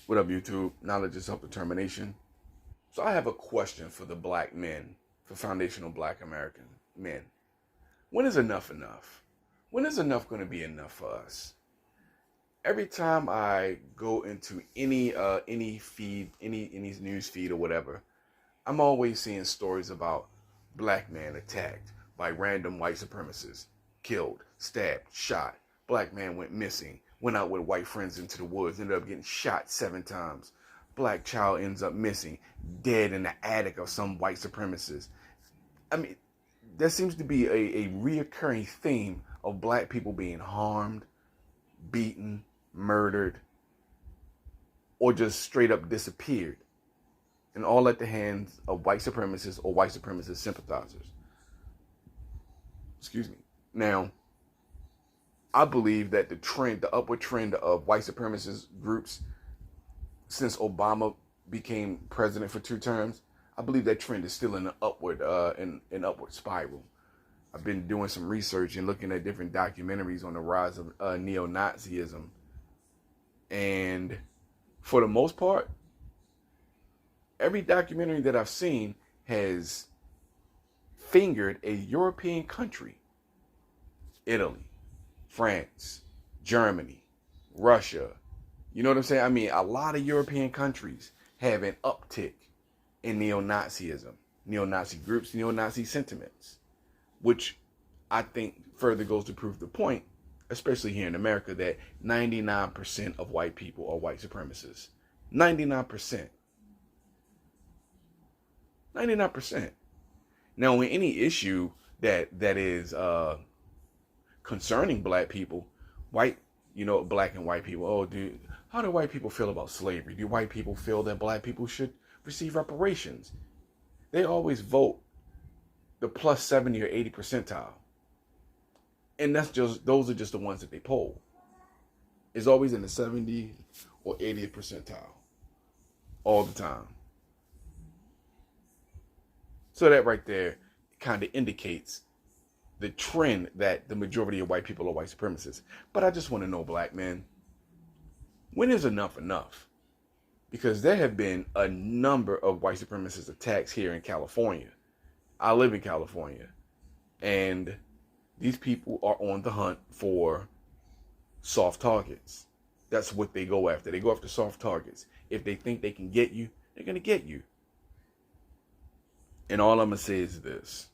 What up, YouTube? Knowledge is self-determination. So I have a question for the black men, for foundational black American men. When is enough enough? When is enough going to be enough for us? Every time I go into any feed, any news feed or whatever, I'm always seeing stories about black man attacked by random white supremacists, killed, stabbed, shot. Black man went missing, went out with white friends into the woods, ended up getting shot 7 times. Black child ends up missing, dead in the attic of some white supremacist. I mean, there seems to be a reoccurring theme of black people being harmed, beaten, murdered, or just straight up disappeared, and all at the hands of white supremacists or white supremacist sympathizers. Excuse me. Now, I believe that the upward trend of white supremacist groups since Obama became president for 2 terms, I believe that trend is still in an upward spiral. I've been doing some research and looking at different documentaries on the rise of neo-Nazism, and for the most part, every documentary that I've seen has fingered a European country. Italy, France, Germany, Russia. You know what I'm saying? I mean, a lot of European countries have an uptick in neo-Nazism, neo-Nazi groups, neo-Nazi sentiments, which I think further goes to prove the point, especially here in America, that 99% of white people are white supremacists. 99%. 99%. Now, in any issue that is concerning black people, black and white people, oh, dude, how do white people feel about slavery? Do white people feel that black people should receive reparations? They always vote the plus 70 or 80 percentile. And those are just the ones that they poll. It's always in the 70 or 80th percentile all the time. So that right there kind of indicates the trend that the majority of white people are white supremacists. But I just want to know, black men, when is enough enough? Because there have been a number of white supremacist attacks here in California. I live in California, and these people are on the hunt for soft targets. That's what they go after. They go after soft targets. If they think they can get you, they're going to get you. And all I'm going to say is this.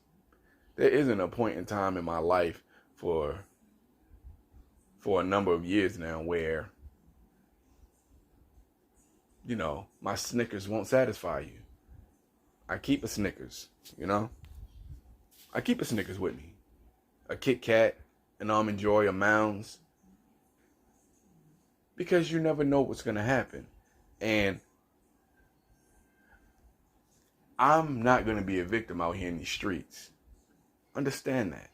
There isn't a point in time in my life for a number of years now where, my Snickers won't satisfy you. I keep a Snickers, I keep a Snickers with me. A Kit Kat, an Almond Joy, a Mounds. Because you never know what's going to happen. And I'm not going to be a victim out here in these streets. Understand that.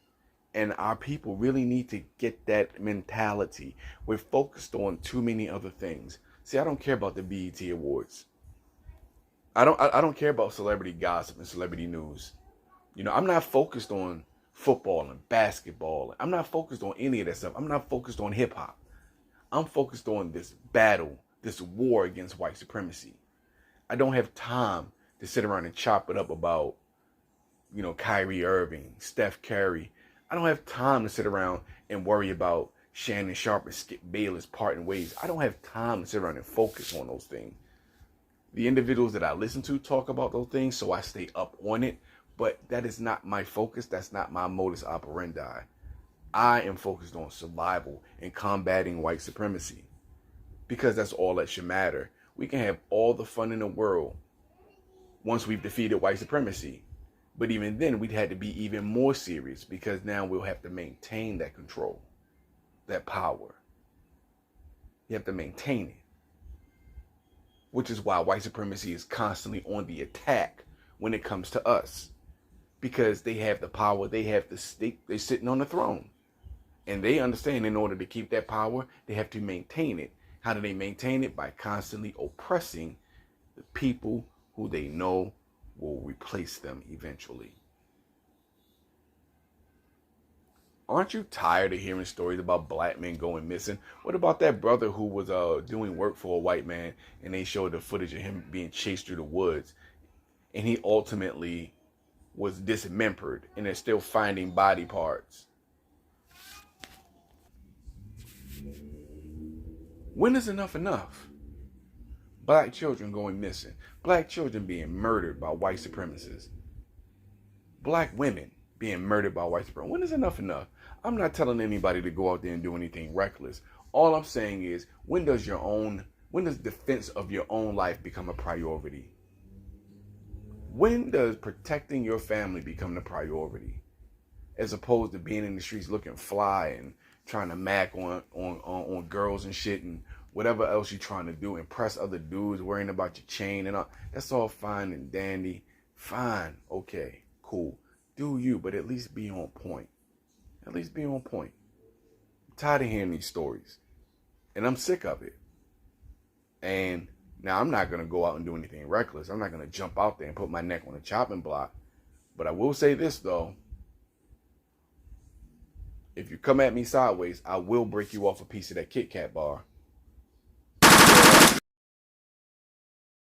And our people really need to get that mentality. We're focused on too many other things. See, I don't care about the BET Awards. I don't care about celebrity gossip and celebrity news. I'm not focused on football and basketball. I'm not focused on any of that stuff. I'm not focused on hip hop. I'm focused on this battle, this war against white supremacy. I don't have time to sit around and chop it up about, Kyrie Irving, Steph Curry. I don't have time to sit around and worry about Shannon Sharpe and Skip Bayless parting ways. I don't have time to sit around and focus on those things. The individuals that I listen to talk about those things, so I stay up on it. But that is not my focus. That's not my modus operandi. I am focused on survival and combating white supremacy, because that's all that should matter. We can have all the fun in the world once we've defeated white supremacy. But even then, we'd have to be even more serious, because now we'll have to maintain that control, that power. You have to maintain it. Which is why white supremacy is constantly on the attack when it comes to us. Because they have the power, they're sitting on the throne. And they understand in order to keep that power, they have to maintain it. How do they maintain it? By constantly oppressing the people who they know will replace them eventually. Aren't you tired of hearing stories about black men going missing? What about that brother who was doing work for a white man, and they showed the footage of him being chased through the woods, and he ultimately was dismembered, and they're still finding body parts? When is enough enough? Black children going missing. Black children being murdered by white supremacists. Black women being murdered by white supremacists. When is enough enough? I'm not telling anybody to go out there and do anything reckless. All I'm saying is, when does defense of your own life become a priority? When does protecting your family become the priority? As opposed to being in the streets looking fly and trying to mac on girls and shit and whatever else you're trying to do, impress other dudes, worrying about your chain and all. That's all fine and dandy. Fine, okay, cool. Do you, but at least be on point. At least be on point. I'm tired of hearing these stories. And I'm sick of it. And now I'm not going to go out and do anything reckless. I'm not going to jump out there and put my neck on a chopping block. But I will say this, though. If you come at me sideways, I will break you off a piece of that Kit Kat bar.